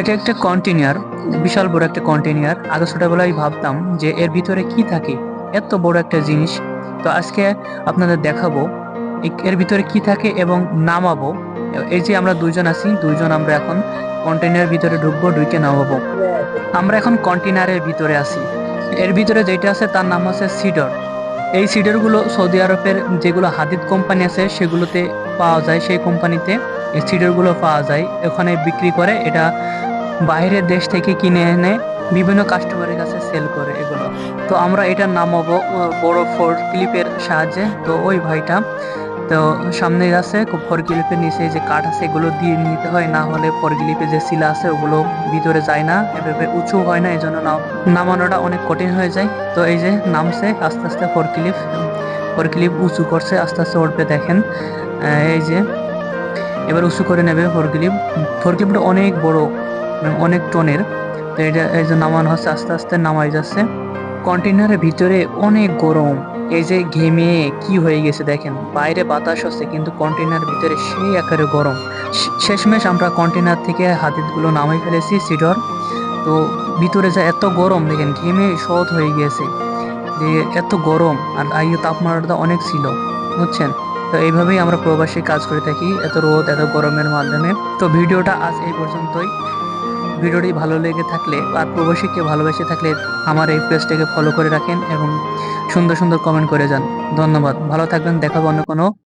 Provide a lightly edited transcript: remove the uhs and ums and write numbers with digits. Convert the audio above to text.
এটা একটা কন্টেইনার, বিশাল বড় একটা কন্টেইনার। আগে ছোটবেলায় ভাবতাম যে এর ভিতরে কি থাকে, এত বড় একটা জিনিস। তো আজকে আপনাদের দেখাবো এর ভিতরে কি থাকে এবং নামাবো। এই যে আমরা দুইজন আছি, দুইজন আমরা এখন কন্টেইনারের ভিতরে ঢুকবো, ঢুকে নামাবো। আমরা এখন কন্টেইনারের ভিতরে আছি। এর ভিতরে যেটা আছে তার নাম আছে সিডর। এই সিডর গুলো সৌদি আরবের যেগুলো হাদিদ কোম্পানি আছে সেগুলোতে পাওয়া যায়, সেই কোম্পানিতে এই সিডর গুলো পাওয়া যায়, ওখানে বিক্রি করে। এটা বাইরের দেশ থেকে কিনে এনে বিভিন্ন কাস্টমারের কাছে সেল করে এগুলো। তো আমরা এটা নামাবো বড় ফোর ক্লিপের সাহায্যে। তো ওই ভাইটা তো সামনে আছে, ফোর ক্লিপের নিচে যে কাঠ আছে এগুলো দিয়ে নিতে হয়, না হলে ফোর ক্লিপে যে শিলা আছে ওগুলো ভিতরে যায় না, এভাবে উঁচু হয় না, এই জন্য নামানোটা অনেক কঠিন হয়ে যায়। তো এই যে নামছে আস্তে আস্তে ফোর ক্লিপ উঁচু করছে, আস্তে আস্তে উঠবে দেখেন। এই যে এবার উঁচু করে নেবে ফোর ক্লিপটা অনেক বড়, মানে অনেক টনের। তো এটা এই যে নামানো হচ্ছে, আস্তে আস্তে নামাই যাচ্ছে। কন্টেনারের ভিতরে অনেক গরম, এই যে ঘেমে কি হয়ে গেছে দেখেন। বাইরে বাতাস হচ্ছে কিন্তু কন্টেনার ভিতরে সেই আকারে গরম। শেষমেশ আমরা কন্টেনার থেকে হাতিগুলো নামাই ফেলেছি সিডর। তো ভিতরে যা এত গরম দেখেন, ঘেমে শোধ হয়ে গেছে যে এত গরম। আর তাপমাত্রাটা অনেক ছিল, বুঝছেন। তো এইভাবেই আমরা প্রবাসী কাজ করে থাকি, এত রোদ এত গরমের মাধ্যমে। তো ভিডিওটা আজ এই পর্যন্তই। ভিডিওটি ভালো লেগে থাকলে আর প্রবাসীকে ভালোবেসে থাকলে আমার এই পেজটাকে ফলো করে রাখেন এবং সুন্দর সুন্দর কমেন্ট করে যান। ধন্যবাদ, ভালো থাকবেন, দেখাবো অন্য কোনো